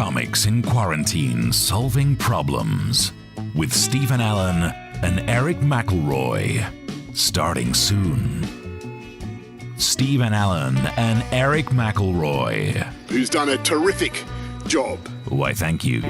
Comics in Quarantine Solving Problems with Stephen Allen and Erich McElroy. Starting soon. Stephen Allen and Erich McElroy. Who's done a terrific job. Why, thank you.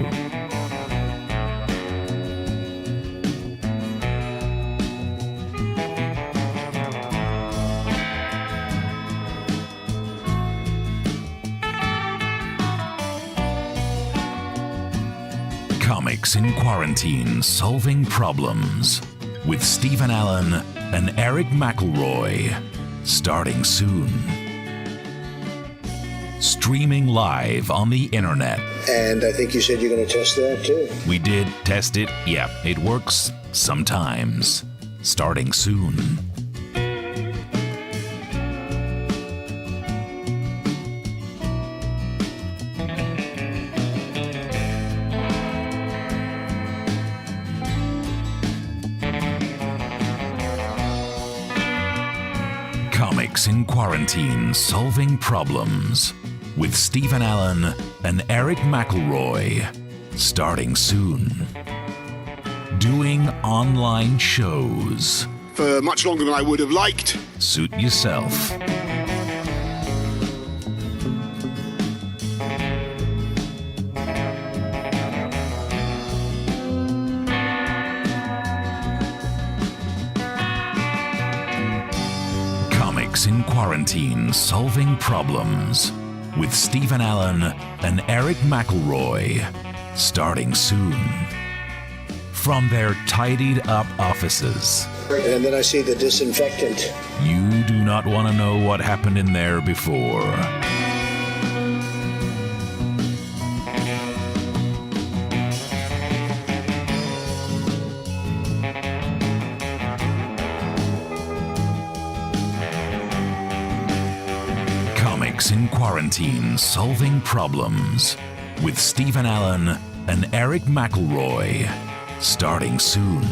Comics in Quarantine Solving Problems with Stephen Allen and Erich McElroy. Starting soon. Streaming live on the internet. And I think you said you're going to test that too. We did test it. Yeah, it works sometimes. Starting soon. Comics in Quarantine Solving Problems with Stephen Allen and Erich McElroy. Starting soon. Doing online shows. For much longer than I would have liked. Suit yourself. Comics in Quarantine Solving Problems with Stephen Allen and Erich McElroy. Starting soon. From their tidied up offices. And then I see the disinfectant. You do not want to know what happened in there before. Comics in Quarantine Solving Problems with Stephen Allen and Erich McElroy. Starting soon.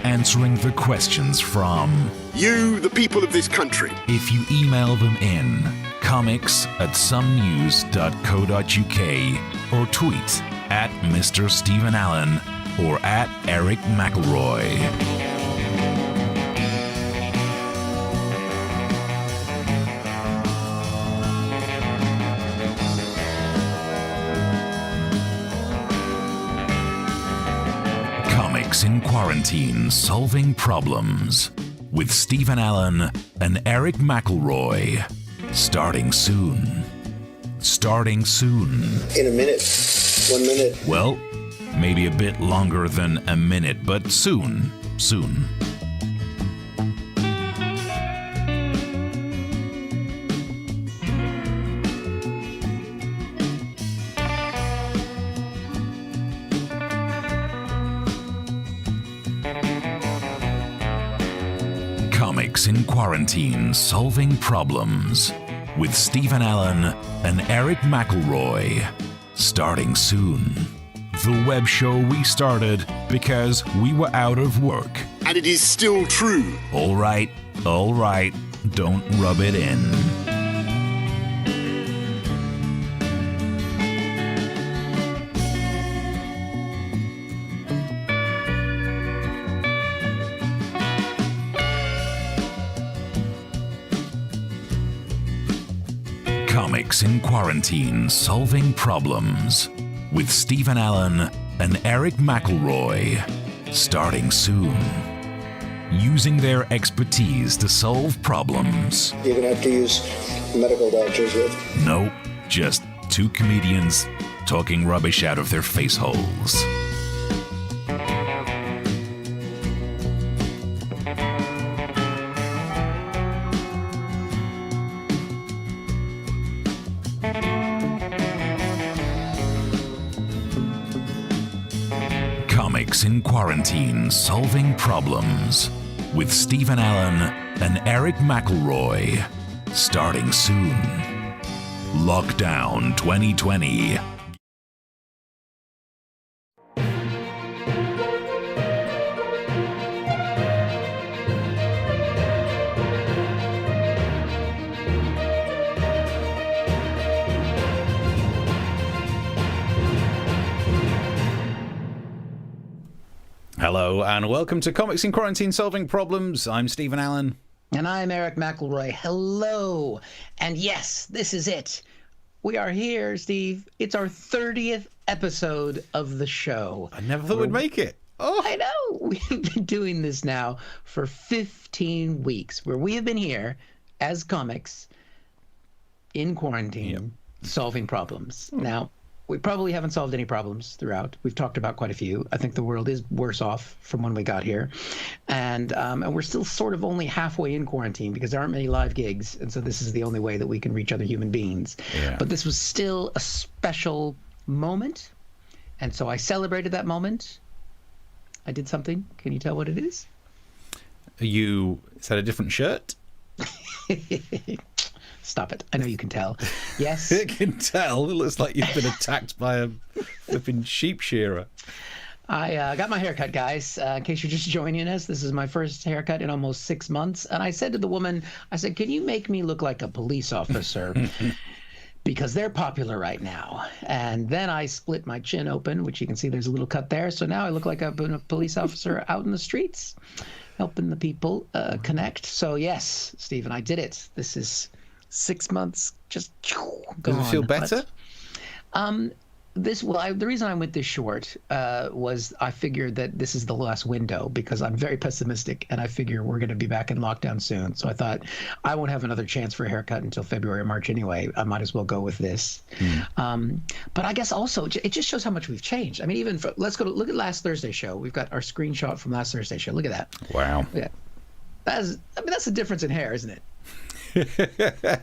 Answering the questions from you, the people of this country. If you email them in comics@somenews.co.uk or tweet at Mr. Stephen Allen or at Erich McElroy. Comics in Quarantine Solving Problems with Stephen Allen and Erich McElroy. Starting soon. Starting soon. In a minute. 1 minute. Well, maybe a bit longer than a minute, but soon. Soon. Comics in Quarantine Solving Problems with Stephen Allen and Erich McElroy. Starting soon. The web show we started because we were out of work. And it is still true. All right, don't rub it in. Comics in Quarantine Solving Problems with Stephen Allen and Erich McElroy. Starting soon. Using their expertise to solve problems. You're going to have to use medical doctors with. Nope, just two comedians talking rubbish out of their face holes. Comics in Quarantine Solving Problems with Stephen Allen and Erich McElroy. Starting soon. Lockdown 2020. Hello and welcome to Comics in Quarantine Solving Problems. I'm Stephen Allen. And I'm Eric McElroy. Hello. And yes, this is it. We are here, Steve. It's our 30th episode of the show. I never thought we'd make it. Oh, I know. We've been doing this now for 15 weeks, where we have been here as comics in quarantine, solving problems. Now, we probably haven't solved any problems throughout. We've talked about quite a few. I think the world is worse off from when we got here. And we're still sort of only halfway in quarantine because there aren't many live gigs. And so this is the only way that we can reach other human beings. Yeah. But this was still a special moment. And so I celebrated that moment. I did something. Can you tell what it is? Is that a different shirt? Stop it. I know you can tell. Yes. I can tell. It looks like you've been attacked by a flipping sheep shearer. I got my haircut, guys. In case you're just joining us, this is my first haircut in almost 6 months. And I said to the woman, I said, can you make me look like a police officer? Because they're popular right now. And then I split my chin open, which you can see there's a little cut there. So now I look like I've been a police officer out in the streets, helping the people connect. So yes, Stephen, I did it. This is 6 months just gone. Does it feel better? The reason I went this short was I figured that this is the last window because I'm very pessimistic and I figure we're going to be back in lockdown soon. So I thought I won't have another chance for a haircut until February or March anyway. I might as well go with this. But I guess also it just shows how much we've changed. I mean, let's look at last Thursday's show. We've got our screenshot from last Thursday's show. Look at that. Wow. Yeah. That's the difference in hair, isn't it?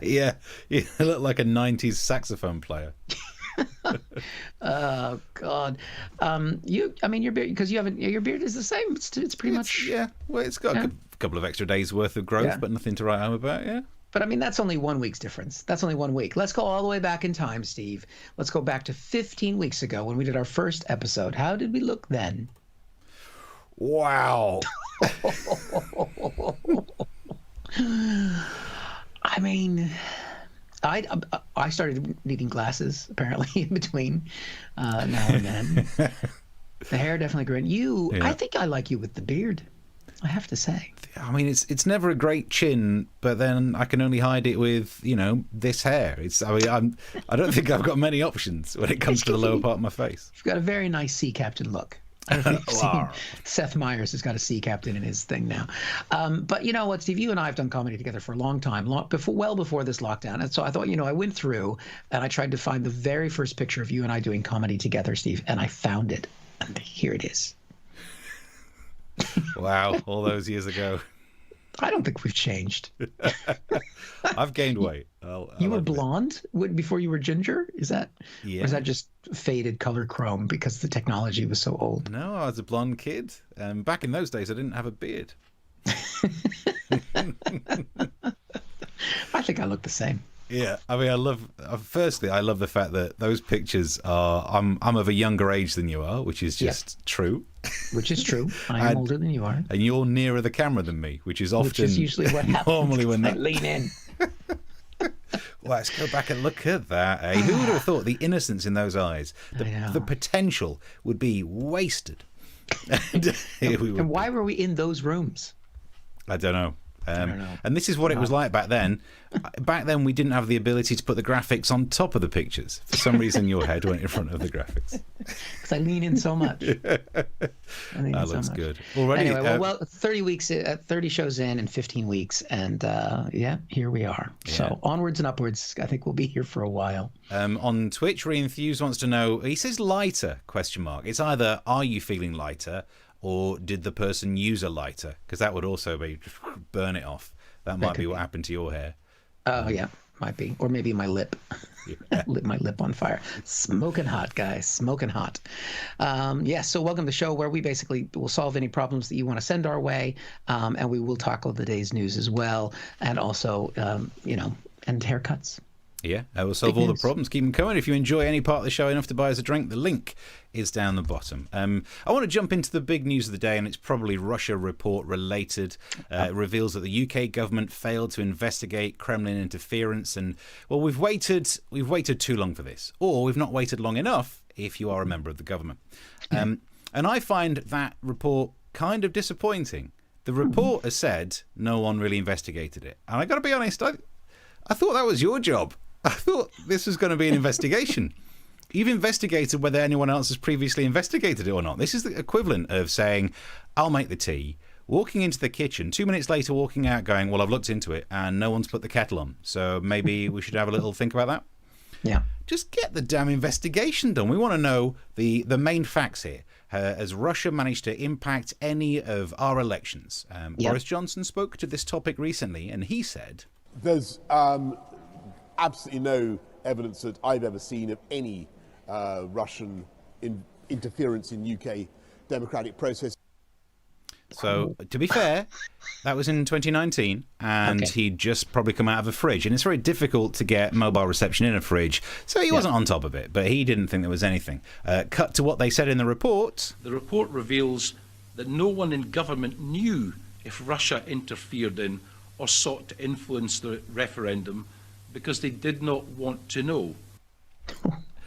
Yeah, you look like a 90s saxophone player. Oh God, your beard, because your beard is the same. It's pretty much. Yeah, well, it's got a couple of extra days worth of growth, but nothing to write home about. Yeah. But I mean, that's only 1 week's difference. That's only 1 week. Let's go all the way back in time, Steve. Let's go back to 15 weeks ago when we did our first episode. How did we look then? Wow. I mean, I started needing glasses apparently in between now and then. The hair definitely grew. I think I like you with the beard. I have to say. I mean, it's never a great chin, but then I can only hide it with this hair. I don't think I've got many options when it comes to the lower part of my face. You've got a very nice sea captain look. I don't know if you've seen Seth Meyers has got a sea captain in his thing now. But you know what, Steve? You and I have done comedy together for a long time, well before this lockdown. And so I thought, I went through and I tried to find the very first picture of you and I doing comedy together, Steve, and I found it. And here it is. Wow, all those years ago. I don't think we've changed. I've gained weight. You were blonde before you were ginger? Is that? Yeah. Or is that just faded color chrome because the technology was so old? No, I was a blonde kid. Back in those days, I didn't have a beard. I think I look the same. Yeah, I mean, firstly, I love the fact that those pictures I'm of a younger age than you are, which is just true. Which is true. I am older than you are. And you're nearer the camera than me, which is often... Which is usually what happens. Normally when I lean in. Well, let's go back and look at that, eh? Who would have thought the innocence in those eyes, the potential would be wasted? And why were we in those rooms? I don't know. I don't know. And this is what it was like back then. Back then, we didn't have the ability to put the graphics on top of the pictures. For some reason, your head went in front of the graphics. Because I lean in so much. That looks good. Already, anyway, 30 shows in 15 weeks. And here we are. Yeah. So onwards and upwards. I think we'll be here for a while. On Twitch, Reenthused wants to know, he says lighter, ? It's either, are you feeling lighter? Or did the person use a lighter? Because that would also be burn it off. That might be what happened to your hair. Oh, yeah, might be. Or maybe my lip. Lit my lip on fire. Smoking hot, guys. Smoking hot. So welcome to the show where we basically will solve any problems that you want to send our way. And we will tackle the day's news as well. And also, and haircuts. Yeah, we'll solve all the problems. Keep them coming. If you enjoy any part of the show enough to buy us a drink, the link is down the bottom. I want to jump into the big news of the day, and it's probably Russia report related. It reveals that the UK government failed to investigate Kremlin interference, and well, we've waited too long for this, or we've not waited long enough if you are a member of the government. And I find that report kind of disappointing. The report has said no one really investigated it. And I got to be honest, I thought that was your job. I thought this was going to be an investigation. You've investigated whether anyone else has previously investigated it or not. This is the equivalent of saying, I'll make the tea, walking into the kitchen, 2 minutes later walking out going, well, I've looked into it and no one's put the kettle on. So maybe we should have a little think about that. Yeah. Just get the damn investigation done. We want to know the main facts here. Has Russia managed to impact any of our elections? Boris Johnson spoke to this topic recently, and he said, there's absolutely no evidence that I've ever seen of any Russian interference in UK democratic process. So, to be fair, that was in 2019, and he'd just probably come out of a fridge. And it's very difficult to get mobile reception in a fridge, so he wasn't on top of it, but he didn't think there was anything. Cut to what they said in the report. The report reveals that no one in government knew if Russia interfered in or sought to influence the referendum because they did not want to know.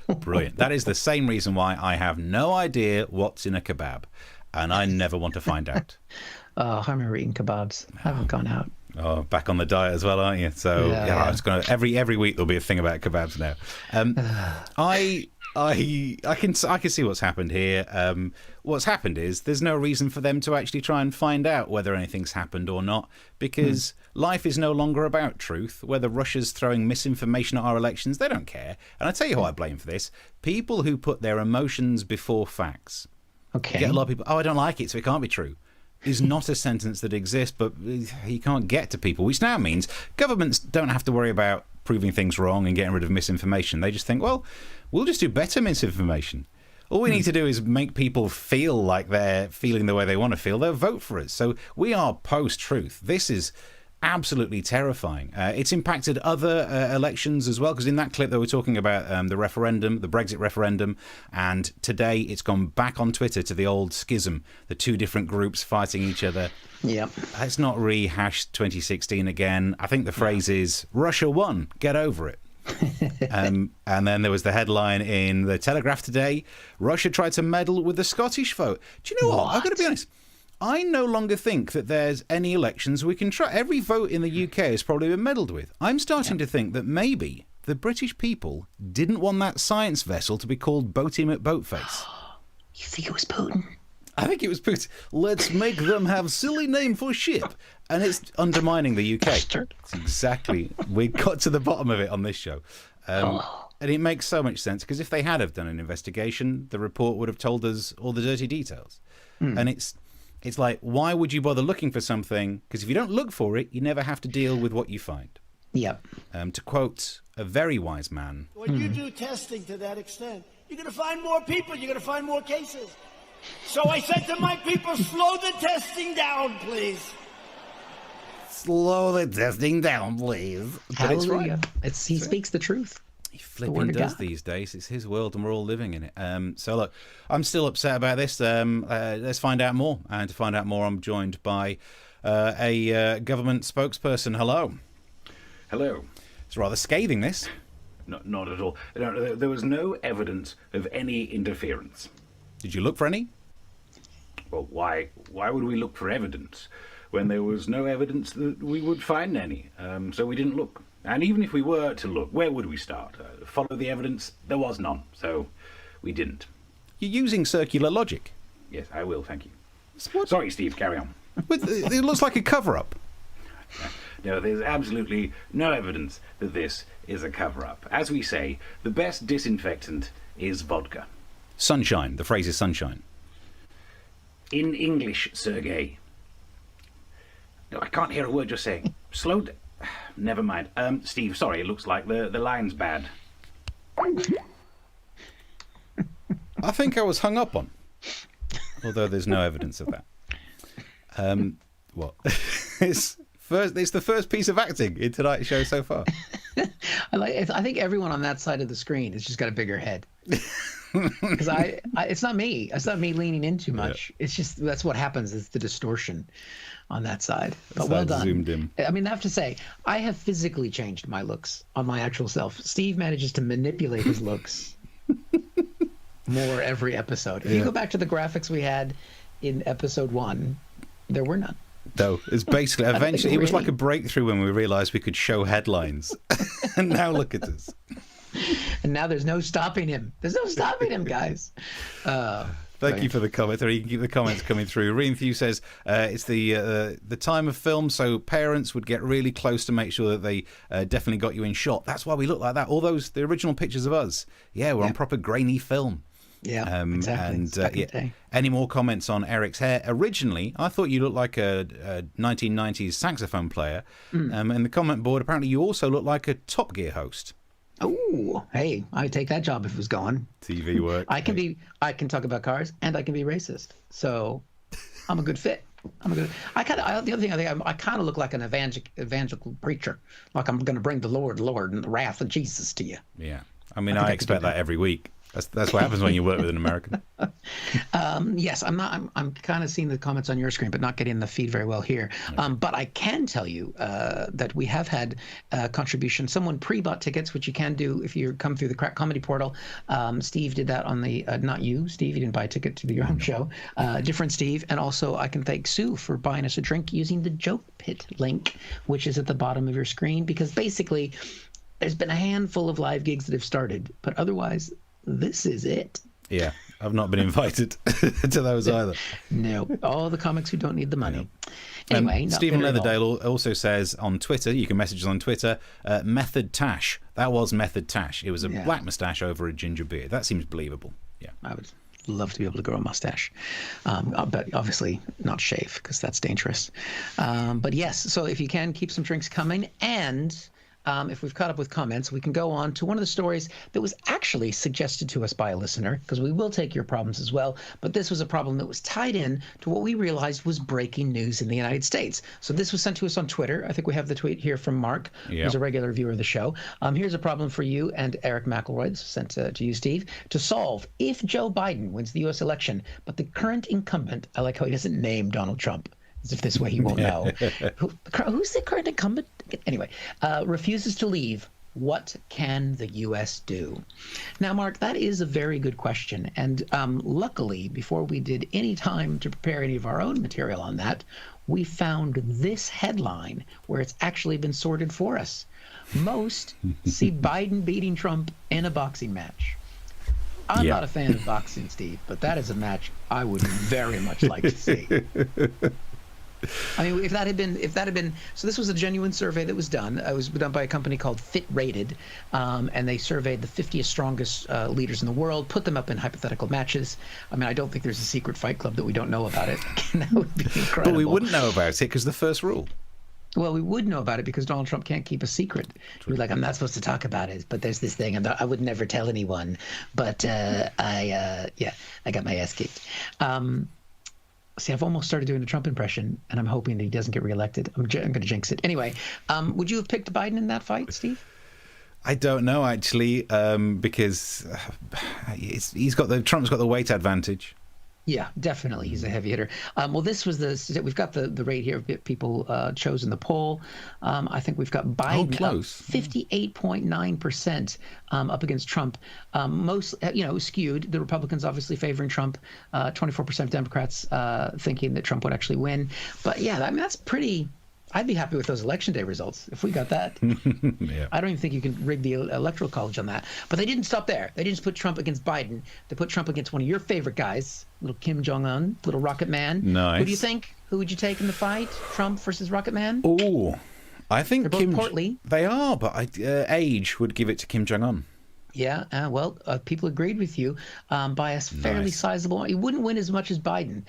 Brilliant. That is the same reason why I have no idea what's in a kebab. And I never want to find out. Oh, I remember eating kebabs. I haven't gone out. Oh, back on the diet as well, aren't you? So yeah. It's gonna every week there'll be a thing about kebabs now. I can see what's happened here. What's happened is there's no reason for them to actually try and find out whether anything's happened or not, because life is no longer about truth. Whether Russia's throwing misinformation at our elections, they don't care. And I tell you who I blame for this: people who put their emotions before facts. Okay. You get a lot of people, I don't like it, so it can't be true. Is not a sentence that exists, but you can't get to people, which now means governments don't have to worry about proving things wrong and getting rid of misinformation. They just think, well, we'll just do better misinformation. All we need to do is make people feel like they're feeling the way they want to feel. They'll vote for us. So we are post-truth. This is absolutely terrifying. It's impacted other elections as well, because in that clip they were talking about the referendum, the Brexit referendum, and today it's gone back on Twitter to the old schism, the two different groups fighting each other. Yep. Let's not rehash 2016 again. I think the phrase is, Russia won, get over it. And then there was the headline in the Telegraph today, Russia tried to meddle with the Scottish vote. Do you know what? I've got to be honest. I no longer think that there's any elections we can try. Every vote in the UK has probably been meddled with. I'm starting to think that maybe the British people didn't want that science vessel to be called Boaty McBoatface. You think it was Putin? I think it was Putin. Let's make them have silly name for ship. And it's undermining the UK. Bastard. It's exactly. We got to the bottom of it on this show. And it makes so much sense, because if they had have done an investigation, the report would have told us all the dirty details. And it's like, why would you bother looking for something? Because if you don't look for it, you never have to deal with what you find. Yep. To quote a very wise man. When you do testing to that extent, you're going to find more people, you're going to find more cases. So I said to my people, slow the testing down, please. Slow the testing down, please. But it's right. He speaks the truth. He flipping does these days. It's his world and we're all living in it. So look, I'm still upset about this. Let's find out more. And to find out more, I'm joined by a government spokesperson. Hello. Hello. It's rather scathing, this. Not at all. No, there was no evidence of any interference. Did you look for any? Well, why would we look for evidence when there was no evidence that we would find any? So we didn't look. And even if we were to look, where would we start? Follow the evidence? There was none, so we didn't. You're using circular logic. Yes, I will, thank you. What? Sorry, Steve, carry on. It looks like a cover-up. No, there's absolutely no evidence that this is a cover-up. As we say, the best disinfectant is vodka. Sunshine. The phrase is sunshine. In English, Sergey. No, I can't hear a word you're saying. Slow down. Never mind. Steve, sorry, it looks like the line's bad. I think I was hung up on. Although there's no evidence of that. What? It's the first piece of acting in tonight's show so far. I think everyone on that side of the screen has just got a bigger head. Because it's not me. It's not me leaning in too much. Yeah. It's just that's what happens. It's the distortion on that side. But well done. Zoomed in. I mean, I have to say, I have physically changed my looks on my actual self. Steve manages to manipulate his looks more every episode. If you go back to the graphics we had in episode 1, there were none. No, it's basically, eventually, it was like a breakthrough when we realised we could show headlines. And now look at us. And now there's no stopping him. There's no stopping him, guys. Thank you for the comment. You can keep the comments coming through. Reenthew says it's the time of film, so parents would get really close to make sure that they definitely got you in shot. That's why we look like that. All the original pictures of us, we're on proper grainy film. Yeah, exactly. And any more comments on Eric's hair? Originally, I thought you looked like a 1990s saxophone player. And the comment board, apparently you also look like a Top Gear host. Oh, hey, I'd take that job if it was gone. TV work. I can talk about cars and I can be racist. So I'm a good fit. The other thing, I kind of look like an evangelical preacher. Like I'm going to bring the Lord, and the wrath of Jesus to you. Yeah. I mean, I expect that every week. That's what happens when you work with an American. Yes, I'm kind of seeing the comments on your screen, but not getting the feed very well here. But I can tell you that we have had contributions. Someone pre-bought tickets, which you can do if you come through the Crack Comedy portal. Steve did that on the not you, Steve. You didn't buy a ticket to your own show. Different Steve. And also, I can thank Sue for buying us a drink using the Joke Pit link, which is at the bottom of your screen. Because basically, there's been a handful of live gigs that have started, but otherwise, this is it. Yeah, I've not been invited to those either. No, all the comics who don't need the money. Anyway, Stephen Leatherdale also says on Twitter, you can message us on Twitter, Method Tash. That was Method Tash. It was a black moustache over a ginger beard. That seems believable. Yeah, I would love to be able to grow a mustache, but obviously not shave because that's dangerous. But yes, so if you can, keep some drinks coming. And if we've caught up with comments, we can go on to one of the stories that was actually suggested to us by a listener, because we will take your problems as well. But this was a problem that was tied in to what we realized was breaking news in the United States. So this was sent to us on Twitter. I think we have the tweet here from Mark, who's a regular viewer of the show. Here's a problem for you and Eric McElroy. This was sent to you, Steve, to solve if Joe Biden wins the U.S. election, but the current incumbent, I like how he doesn't name Donald Trump, as if this way he won't know. Who's the current incumbent? Anyway, refuses to leave. What can the U.S. do? Now, Mark, that is a very good question. And luckily, before we did any time to prepare any of our own material on that, we found this headline where it's actually been sorted for us. Most see Biden beating Trump in a boxing match. I'm not a fan of boxing, Steve, but that is a match I would very much like to see. I mean, if that had been, so this was a genuine survey that was done. It was done by a company called Fit Rated, and they surveyed the 50 strongest leaders in the world, put them up in hypothetical matches. I mean, I don't think there's a secret fight club that we don't know about it. That would be incredible. But we wouldn't know about it because the first rule. Well, we would know about it because Donald Trump can't keep a secret. He's like, I'm not supposed to talk about it, but there's this thing. I would never tell anyone. But I got my ass kicked. See, I've almost started doing a Trump impression, and I'm hoping that he doesn't get reelected. I'm going to jinx it. Anyway, would you have picked Biden in that fight, Steve? I don't know, actually, because Trump's got the weight advantage. Yeah, definitely. He's a heavy hitter. Well, this was we've got the rate here of people chose in the poll. I think we've got Biden close. 58.9% up against Trump. Most, skewed. The Republicans obviously favoring Trump. 24% of Democrats thinking that Trump would actually win. But yeah, I mean, that's pretty. I'd be happy with those election day results if we got that. Yeah. I don't even think you can rig the electoral college on that. But they didn't stop there. They didn't just put Trump against Biden. They put Trump against one of your favorite guys, little Kim Jong-un, little Rocket Man. Nice. Who do you think? Who would you take in the fight? Trump versus Rocket Man? Oh, I think they're both portly. They are, but age would give it to Kim Jong-un. Yeah, well, people agreed with you by a fairly sizable. He wouldn't win as much as Biden,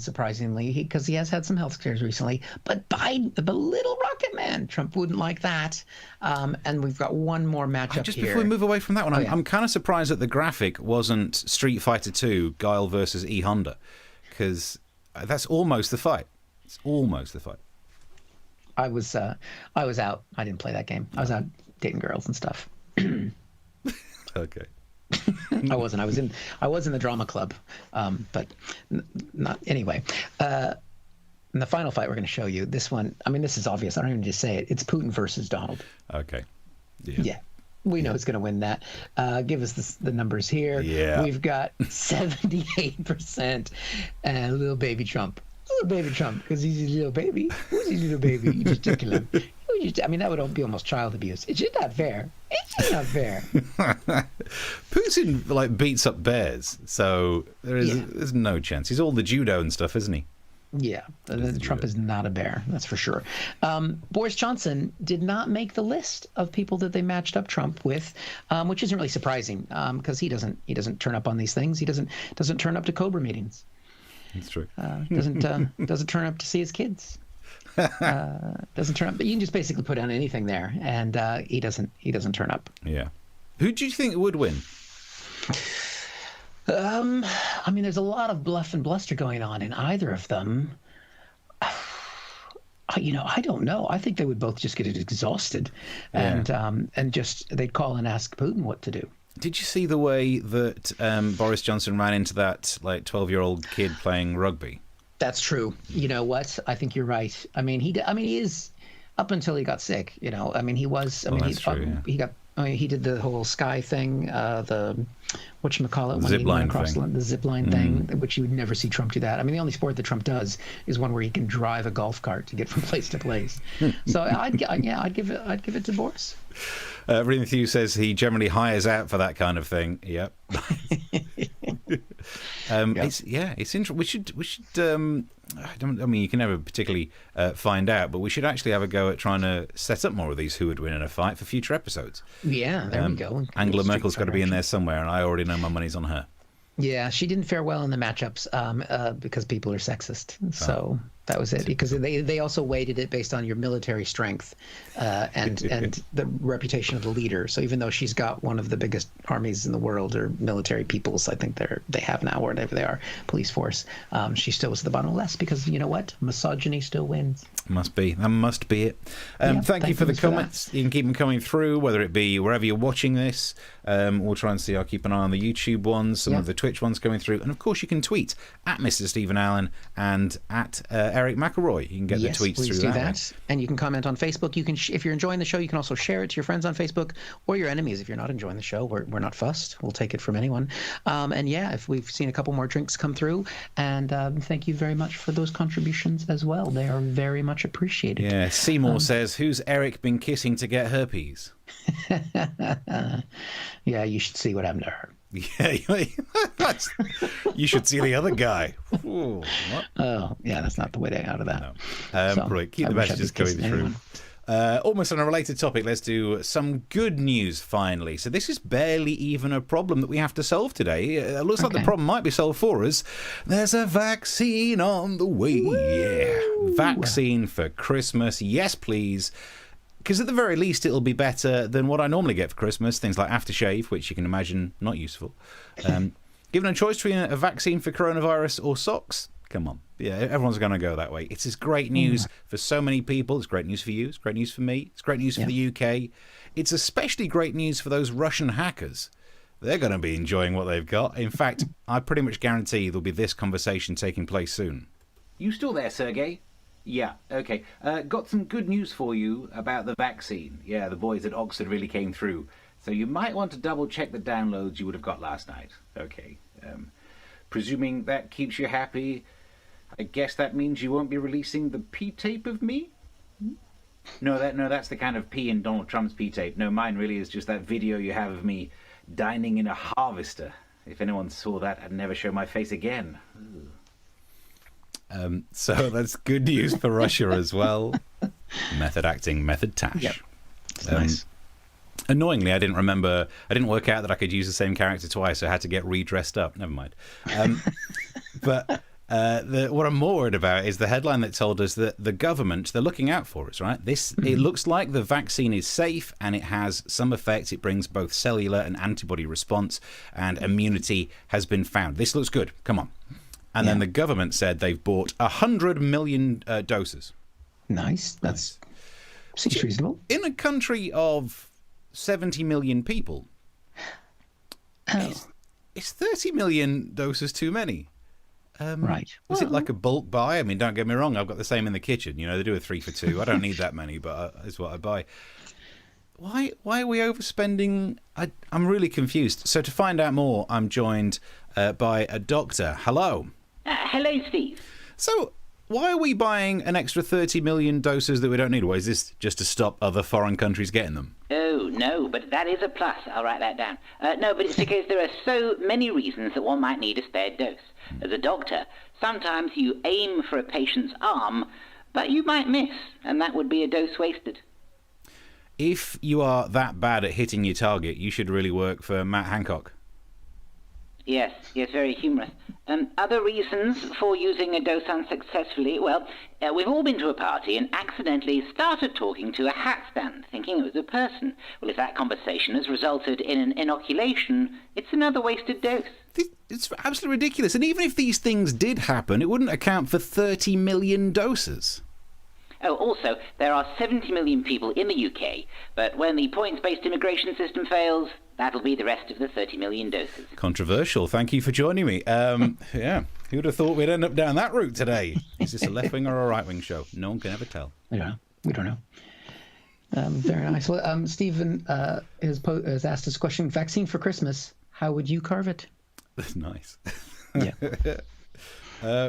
surprisingly, because he has had some health scares recently. But Biden, the little Rocket Man, Trump wouldn't like that. And we've got one more matchup just here. Before we move away from that one, I'm kind of surprised that the graphic wasn't Street Fighter 2, Guile versus E Honda, because that's almost the fight. It's almost the fight. I was out. I didn't play that game. I was out dating girls and stuff. Okay. I wasn't. I was in the drama club, but not anyway. In the final fight we're going to show you, this one, I mean, this is obvious. I don't even just say it. It's Putin versus Donald. Okay. Yeah. We know who's going to win that. Give us the numbers here. Yeah. We've got 78% little baby Trump. Little baby Trump, because he's a little baby. Who's his little baby? You just tickle him. I mean, that would be almost child abuse. It's just not fair. It's just not fair. Putin beats up bears, so there's no chance. He's all the judo and stuff, isn't he? Yeah, Trump is not a bear, that's for sure. Boris Johnson did not make the list of people that they matched up Trump with, which isn't really surprising because he doesn't turn up on these things. He doesn't turn up to Cobra meetings. That's true. Doesn't turn up to see his kids. Doesn't turn up. But you can just basically put on anything there, and he doesn't turn up. Yeah. Who do you think would win? I mean, there's a lot of bluff and bluster going on in either of them. I don't know. I think they would both just get exhausted, and just they'd call and ask Putin what to do. Did you see the way that Boris Johnson ran into that 12-year-old kid playing rugby? That's true. You know what? I think you're right. I mean, he is up until he got sick. I mean, he was. He did the whole sky thing, the whatchamacallit, when he went across the zip line thing, which you would never see Trump do that. I mean, the only sport that Trump does is one where he can drive a golf cart to get from place to place. So I'd give it to Boris. Matthew says he generally hires out for that kind of thing. Yep. It's interesting. We should. I mean, you can never particularly find out, but we should actually have a go at trying to set up more of these who would win in a fight for future episodes. Yeah, there we go. Angela Merkel's got to be in there somewhere, and I already know my money's on her. Yeah, she didn't fare well in the matchups because people are sexist. So that was it. Because they also weighted it based on your military strength and the reputation of the leader. So even though she's got one of the biggest armies in the world, or military peoples, I think they have now, whatever they are, police force, she still was at the bottom of the list because you know what? Misogyny still wins. Must be. That must be it. Thank you for the comments. You can keep them coming through, whether it be wherever you're watching this. We'll try and see. I'll keep an eye on the YouTube ones, some of the Twitch ones coming through. And of course, you can tweet at Mr. Stephen Allen and at Eric McElroy. You can get the tweets through do that. And you can comment on Facebook. You can, if you're enjoying the show, you can also share it to your friends on Facebook or your enemies. If you're not enjoying the show, we're not fussed. We'll take it from anyone. And if we've seen a couple more drinks come through. And thank you very much for those contributions as well. They are very much appreciated. Yeah, Seymour says, who's Eric been kissing to get herpes? Yeah, you should see what happened to her. Yeah, you should see the other guy. Ooh, what? Oh, yeah, that's not the way out of that. No. Right, keep the messages coming through. Almost on a related topic, let's do some good news finally. So this is barely even a problem that we have to solve today. It looks like the problem might be solved for us. There's a vaccine on the way. Woo! Yeah, vaccine for Christmas. Yes, please. Because at the very least, it'll be better than what I normally get for Christmas. Things like aftershave, which you can imagine not useful. Given a choice between a vaccine for coronavirus or socks, come on. Yeah, everyone's going to go that way. It's great news for so many people. It's great news for you. It's great news for me. It's great news for the UK. It's especially great news for those Russian hackers. They're going to be enjoying what they've got. In fact, I pretty much guarantee there'll be this conversation taking place soon. You still there, Sergey? Yeah, okay. Got some good news for you about the vaccine. Yeah, the boys at Oxford really came through. So you might want to double-check the downloads you would have got last night. Okay. Presuming that keeps you happy, I guess that means you won't be releasing the P-tape of me? No, that's the kind of P in Donald Trump's P-tape. No, mine really is just that video you have of me dining in a harvester. If anyone saw that, I'd never show my face again. So that's good news for Russia as well. Method acting, method tash. Yep. Nice. Annoyingly, I didn't work out that I could use the same character twice, so I had to get redressed up. Never mind. But what I'm more worried about is the headline that told us that the government, they're looking out for us, right? It looks like the vaccine is safe and it has some effect. It brings both cellular and antibody response, and immunity has been found. This looks good. Come on. And then the government said they've bought 100 million doses. Nice. Seems reasonable. In a country of 70 million people, is 30 million doses too many? Right. Is it like a bulk buy? I mean, don't get me wrong, I've got the same in the kitchen. You know, they do a 3 for 2. I don't need that many, but it's what I buy. Why are we overspending? I'm really confused. So to find out more, I'm joined by a doctor. Hello. Hello, Steve. So why are we buying an extra 30 million doses that we don't need? Or is this just to stop other foreign countries getting them? Oh, no, but that is a plus. I'll write that down. No, but it's because there are so many reasons that one might need a spare dose. As a doctor, sometimes you aim for a patient's arm, but you might miss, and that would be a dose wasted. If you are that bad at hitting your target, you should really work for Matt Hancock. Yes, very humorous. Other reasons for using a dose unsuccessfully, well, we've all been to a party and accidentally started talking to a hat stand, thinking it was a person. Well, if that conversation has resulted in an inoculation, it's another wasted dose. It's absolutely ridiculous. And even if these things did happen, it wouldn't account for 30 million doses. Oh, also, there are 70 million people in the UK, but when the points-based immigration system fails, that'll be the rest of the 30 million doses. Controversial. Thank you for joining me. Yeah, who would have thought we'd end up down that route today? Is this a left-wing or a right-wing show? No one can ever tell. Yeah, we don't know. Very nice. Well, Stephen has asked us a question. Vaccine for Christmas. How would you carve it? That's nice. Yeah.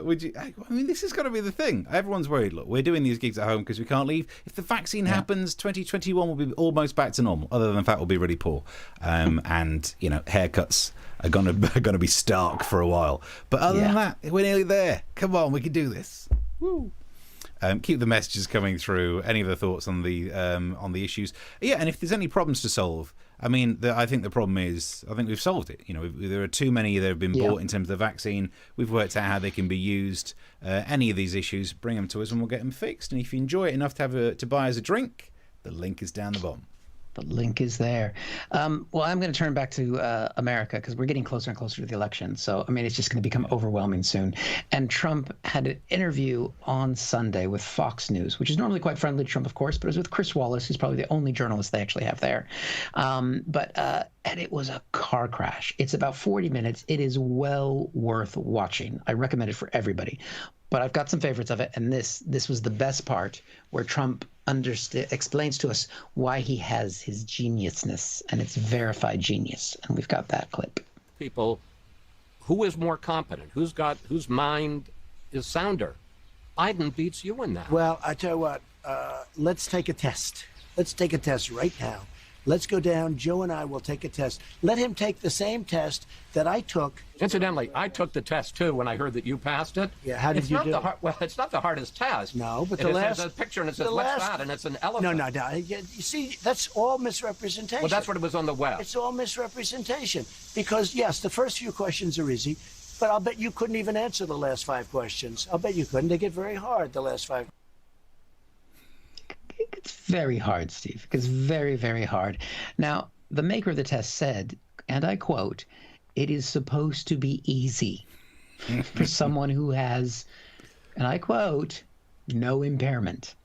Would you? I mean, this has got to be the thing. Everyone's worried. Look, we're doing these gigs at home because we can't leave. If the vaccine happens, 2021 will be almost back to normal. Other than the fact we'll be really poor, and haircuts are gonna be stark for a while. But other than that, we're nearly there. Come on, we can do this. Woo. Keep the messages coming through. Any of the thoughts on the issues? Yeah, and if there's any problems to solve, I mean, I think the problem is, I think we've solved it. There are too many that have been bought in terms of the vaccine. We've worked out how they can be used. Any of these issues, bring them to us and we'll get them fixed. And if you enjoy it enough to buy as a drink, the link is down the bottom. The link is there. Well, I'm going to turn back to America because we're getting closer and closer to the election. So, I mean, it's just going to become overwhelming soon. And Trump had an interview on Sunday with Fox News, which is normally quite friendly to Trump, of course, but it was with Chris Wallace, who's probably the only journalist they actually have there. And it was a car crash. It's about 40 minutes. It is well worth watching. I recommend it for everybody. But I've got some favorites of it, and this was the best part, where Trump explains to us why he has his geniusness, and it's verified genius. And we've got that clip. People, who is more competent? Whose mind is sounder? Biden beats you in that. Well, I tell you what, let's take a test. Let's take a test right now. Let's go down. Joe and I will take a test. Let him take the same test that I took. Incidentally, I took the test too when I heard that you passed it. Yeah, how did you do it? Well, it's not the hardest test. No, but there's a picture and it says, what's that? And it's an elephant. No. You see, that's all misrepresentation. Well, that's what it was on the web. It's all misrepresentation. Because, yes, the first few questions are easy, but I'll bet you couldn't even answer the last 5 questions. I'll bet you couldn't. They get very hard, the last 5. It's very hard, Steve. It's very, very hard. Now, the maker of the test said, and I quote, "It is supposed to be easy for someone who has," and I quote, "no impairment."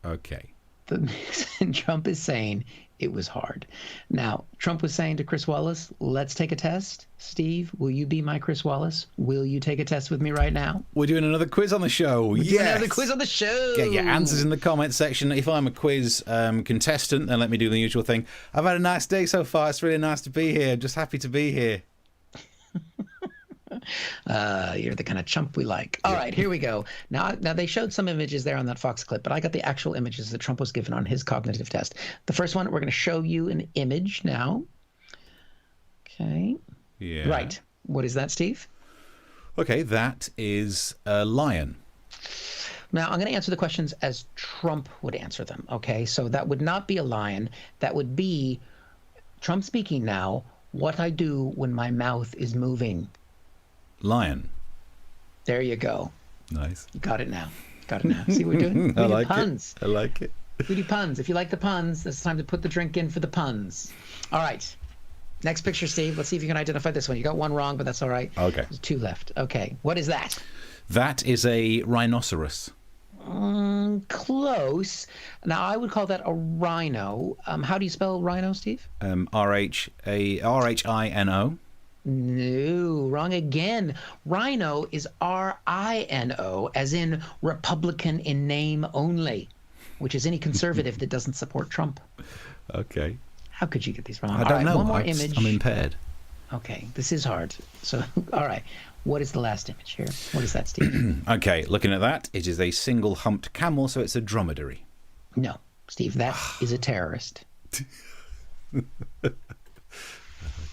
Okay. And Trump is saying it was hard. Now, Trump was saying to Chris Wallace, let's take a test. Steve, will you be my Chris Wallace? Will you take a test with me right now? We're doing another quiz on the show. We're doing another quiz on the show. Get your answers in the comments section. If I'm a quiz contestant, then let me do the usual thing. I've had a nice day so far. It's really nice to be here. Just happy to be here. You're the kind of chump we like. All right, here we go. Now they showed some images there on that Fox clip, but I got the actual images that Trump was given on his cognitive test. The first one, we're going to show you an image now. Okay. Yeah. Right. What is that, Steve? Okay, that is a lion. Now, I'm going to answer the questions as Trump would answer them, okay? So that would not be a lion. That would be Trump speaking now, what I do when my mouth is moving. Lion. There you go. Nice. You got it now. See what we're doing? I like puns. I like it. We do puns. If you like the puns, it's time to put the drink in for the puns. All right. Next picture, Steve. Let's see if you can identify this one. You got one wrong, but that's all right. Okay. There's 2 left. Okay. What is that? That is a rhinoceros. Close. Now, I would call that a rhino. How do you spell rhino, Steve? R-H-I-N-O. No, wrong again. Rhino is R-I-N-O, as in Republican in name only. which is any conservative that doesn't support Trump. Okay. How could you get these wrong? I don't know. One more image. I'm impaired. Okay, this is hard. So, all right. What is the last image here? What is that, Steve? Okay, looking at that, it is a single humped camel, so it's a dromedary. No, Steve, that is a terrorist.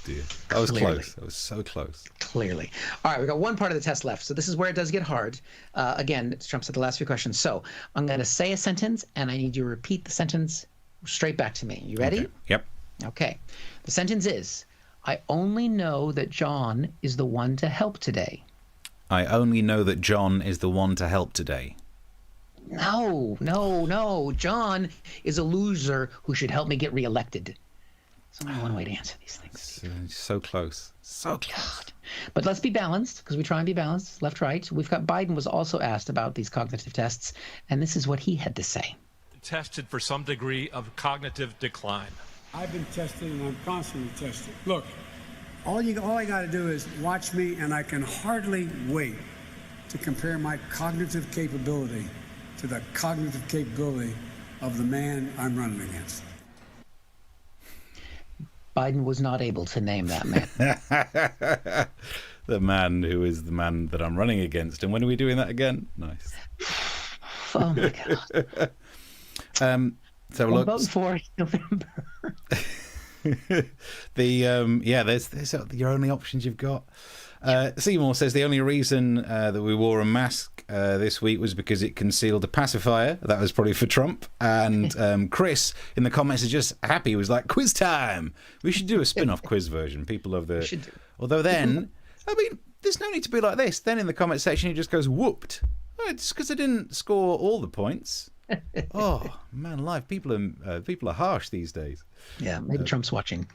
Dear. That was Clearly. close. That was so close. Clearly. All right, we got one part of the test left. So this is where it does get hard. Again, Trump said the last few questions. So I'm going to say a sentence, and I need you to repeat the sentence straight back to me. You ready? Okay. Yep. Okay. The sentence is, I only know that John is the one to help today. I only know that John is the one to help today. No. John is a loser who should help me get reelected. There's only one way to answer these things. So close. So close. God. But let's be balanced, because we try and be balanced, left, right. We've got Biden was also asked about these cognitive tests, and this is what he had to say. Tested for some degree of cognitive decline. I've been tested and I'm constantly tested. Look, all I got to do is watch me, and I can hardly wait to compare my cognitive capability to the cognitive capability of the man I'm running against. Biden was not able to name that man. The man who is the man that I'm running against. And when are we doing that again? Nice. Oh my God. So I'm look, voting for November. there's your only options you've got. Seymour says the only reason that we wore a mask this week was because it concealed a pacifier. That was probably for Trump. And Chris in the comments is just happy. He was like, quiz time. We should do a spin-off quiz version. People love the... Although then, I mean, there's no need to be like this. Then in the comment section, he just goes, whooped. Oh, it's because I didn't score all the points. Oh, man alive. People are harsh these days. Yeah, maybe Trump's watching.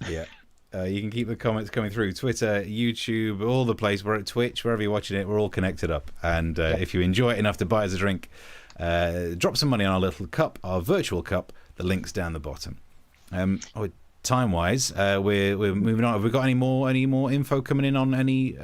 Yeah. You can keep the comments coming through. Twitter, YouTube, all the place. We're at Twitch, wherever you're watching it. We're all connected up. And if you enjoy it enough to buy us a drink, drop some money on our little cup, our virtual cup. The link's down the bottom. Time-wise, we're moving on. Have we got any more info coming in on any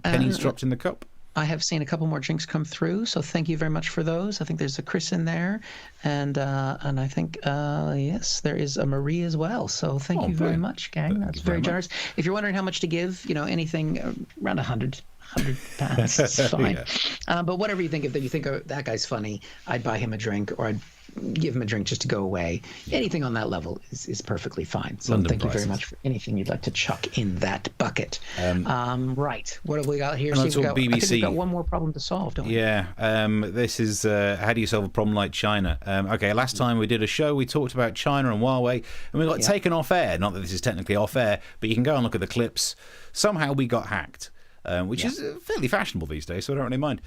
pennies dropped in the cup? I have seen a couple more drinks come through, so thank you very much for those. I think there's a Chris in there, and I think yes, there is a Marie as well. So thank you very much, gang. That's very generous. If you're wondering how much to give, anything around 100 pounds, it's fine. But whatever you think, if you think that guy's funny, I'd buy him a drink, or I'd give him a drink just to go away. Anything on that level is perfectly fine. So London thank prices. you very much for anything you'd like to chuck in that bucket. Right. What have we got here? And Steve, that's all BBC. I think we've got one more problem to solve, don't we? Yeah. This is how do you solve a problem like China? Okay, last time we did a show, we talked about China and Huawei, and we got taken off air. Not that this is technically off air, but you can go and look at the clips. Somehow we got hacked. Which is fairly fashionable these days, so I don't really mind.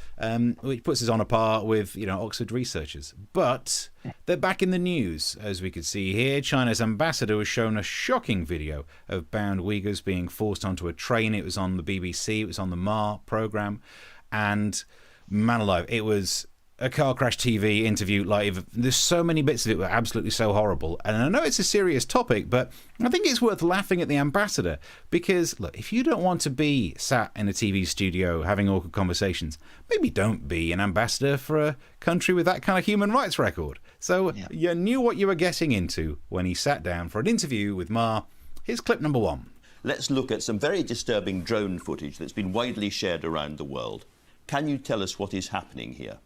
Which puts us on a par with, Oxford researchers. But they're back in the news, as we could see here. China's ambassador was shown a shocking video of bound Uyghurs being forced onto a train. It was on the BBC, it was on the Ma programme, and man alive, it was a car crash TV interview. There's so many bits of it were absolutely so horrible, and I know it's a serious topic, but I think it's worth laughing at the ambassador, because look, if you don't want to be sat in a TV studio having awkward conversations, maybe don't be an ambassador for a country with that kind of human rights record. So you knew what you were getting into when he sat down for an interview with Ma. Here's clip number 1. Let's look at some very disturbing drone footage that's been widely shared around the world. Can you tell us what is happening here?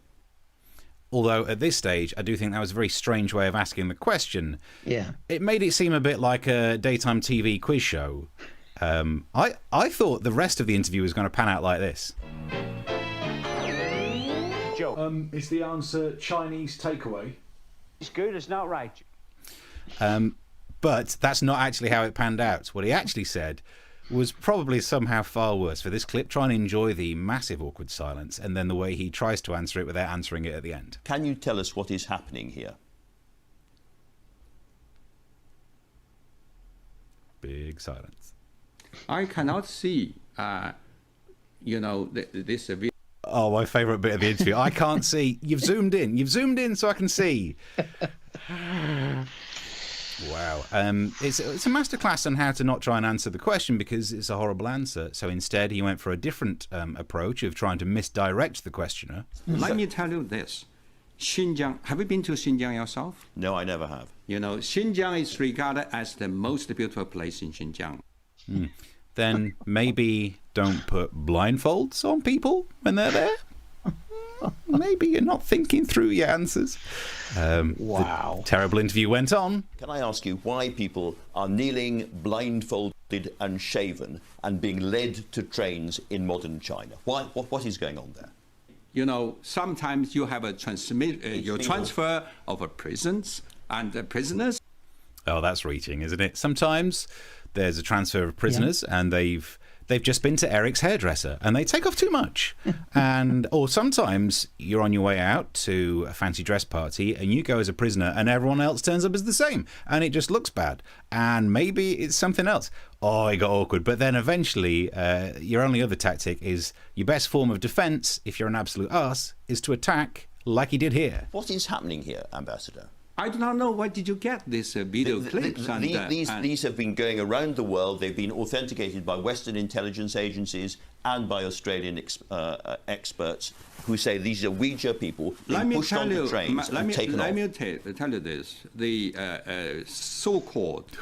Although at this stage, I do think that was a very strange way of asking the question. Yeah. It made it seem a bit like a daytime TV quiz show. I thought the rest of the interview was going to pan out like this. Joe. Is the answer Chinese takeaway? It's good, it's not right. But that's not actually how it panned out. What he actually said was probably somehow far worse. For this clip, try and enjoy the massive awkward silence and then the way he tries to answer it without answering it at the end. Can you tell us what is happening here? Big silence. I cannot see, this video. Oh, my favourite bit of the interview. I can't see. You've zoomed in so I can see. Wow. It's a masterclass on how to not try and answer the question because it's a horrible answer. So instead, he went for a different approach of trying to misdirect the questioner. Let me tell you this. Xinjiang. Have you been to Xinjiang yourself? No, I never have. You know, Xinjiang is regarded as the most beautiful place in Xinjiang. Then maybe don't put blindfolds on people when they're there. Maybe you're not thinking through your answers. Wow. The terrible interview went on. Can I ask you why people are kneeling, blindfolded and shaven and being led to trains in modern China? Why? What is going on there? You know, sometimes you have a transfer of prisons and prisoners. Oh, that's reaching, isn't it? Sometimes there's a transfer of prisoners and they've just been to Eric's hairdresser and they take off too much. Or sometimes you're on your way out to a fancy dress party and you go as a prisoner and everyone else turns up as the same and it just looks bad. And maybe it's something else. Oh, it got awkward. But then eventually your only other tactic is your best form of defence, if you're an absolute arse, is to attack like he did here. What is happening here, Ambassador? I do not know. Where did you get these video clips? These have been going around the world. They've been authenticated by Western intelligence agencies and by Australian experts who say these are Uyghur people being pushed onto trains and taken off. Let me tell you this. The so-called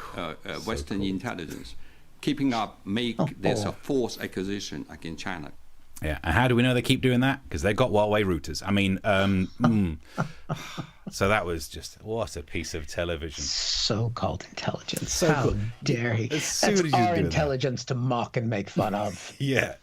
Western intelligence keeping up make this a false accusation against China. Yeah, and how do we know they keep doing that? Because they've got Huawei routers. I mean, so that was just, what a piece of television. So-called intelligence. How dare he? That's our intelligence to mock and make fun of. Yeah.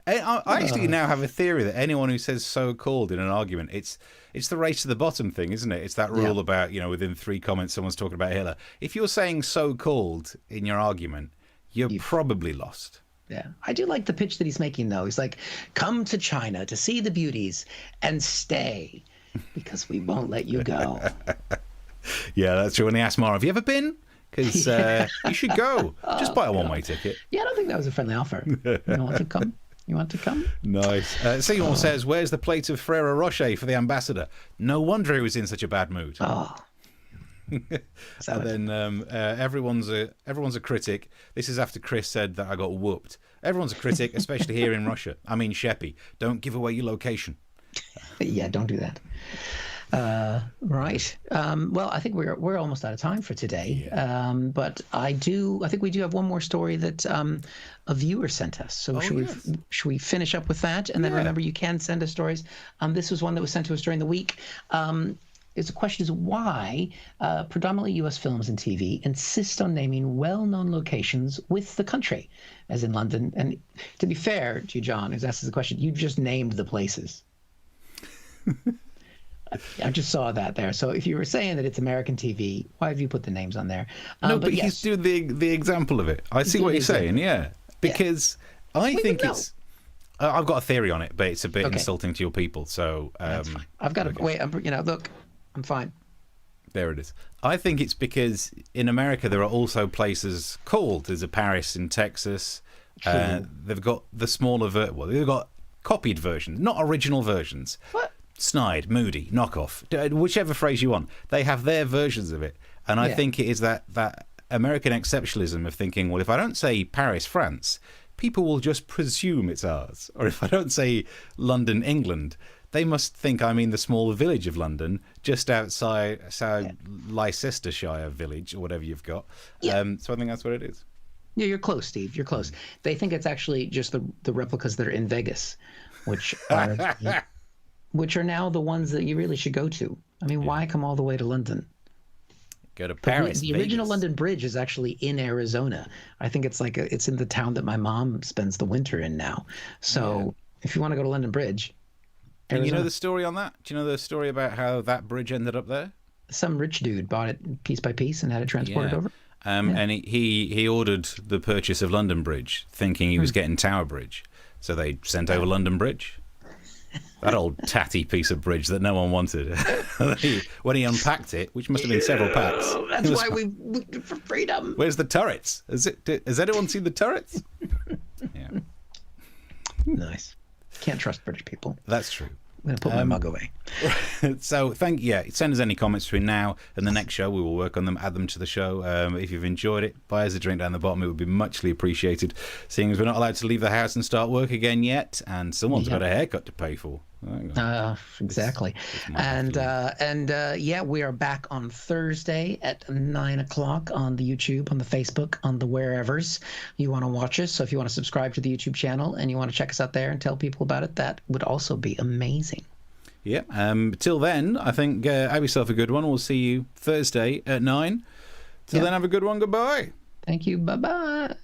I actually now have a theory that anyone who says so-called in an argument, it's the race to the bottom thing, isn't it? It's that rule about, within 3 comments someone's talking about Hitler. If you're saying so-called in your argument, you're probably lost. Yeah, I do like the pitch that he's making, though. He's like, come to China to see the beauties and stay because we won't let you go. Yeah, that's true. When they asked Mara, have you ever been? Because you should go. Just buy a one-way ticket. Yeah, I don't think that was a friendly offer. You want to come? You want to come? Nice. Seymour says, where's the plate of Ferrero Rocher for the ambassador? No wonder he was in such a bad mood. Oh. And then everyone's a critic. This is after Chris said that I got whooped. Everyone's a critic, especially here in Russia. I mean, Sheppy, don't give away your location. Yeah, don't do that. Right. Well, I think we're almost out of time for today. Yeah. But I think we do have one more story that a viewer sent us. So should we finish up with that? And then remember, you can send us stories. This was one that was sent to us during the week. The question is why predominantly U.S. films and TV insist on naming well-known locations with the country, as in London. And to be fair to you, John, who's asked us the question, you just named the places. I just saw that there. So if you were saying that it's American TV, why have you put the names on there? No, but he's doing the example of it. I see what you're saying, yeah. Because I think it's... I've got a theory on it, but it's a bit insulting to your people. So that's fine. I've got to wait. Look, I'm fine. There it is. I think it's because in America there are also places called. There's a Paris in Texas. They've got the smaller they've got copied versions, not original versions. What? Snide, moody, knockoff, whichever phrase you want. They have their versions of it, and I think it is that American exceptionalism of thinking, well, if I don't say Paris, France, people will just presume it's ours. Or if I don't say London, England, they must think I mean the small village of London, just outside Leicestershire village, or whatever you've got. Yeah. So I think that's what it is. Yeah, you're close, Steve. You're close. They think it's actually just the replicas that are in Vegas, which are now the ones that you really should go to. I mean, why come all the way to London? Go to Paris. The original London Bridge is actually in Arizona. I think it's it's in the town that my mom spends the winter in now. So if you want to go to London Bridge, Arizona. And you know the story on that? Do you know the story about how that bridge ended up there? Some rich dude bought it piece by piece and had it transported over. And he ordered the purchase of London Bridge, thinking he was getting Tower Bridge. So they sent over London Bridge. That old tatty piece of bridge that no one wanted. When he unpacked it, which must have been several packs. That's why we looked for freedom. Where's the turrets? Has anyone seen the turrets? Yeah. Nice. Can't trust British people. That's true. I'm going to put my mug away. So send us any comments between now and the next show. We will work on them, add them to the show. If you've enjoyed it, buy us a drink down the bottom. It would be muchly appreciated, seeing as we're not allowed to leave the house and start work again yet, and someone's got a haircut to pay for. Exactly. And yeah, we are back on Thursday at 9 o'clock on the YouTube, on the Facebook, on the wherevers you want to watch us. So if you want to subscribe to the YouTube channel and you want to check us out there and tell people about it, that would also be amazing. Yeah. Till then, I think have yourself a good one. We'll see you Thursday at 9. Till then, have a good one. Goodbye. Thank you. Bye-bye.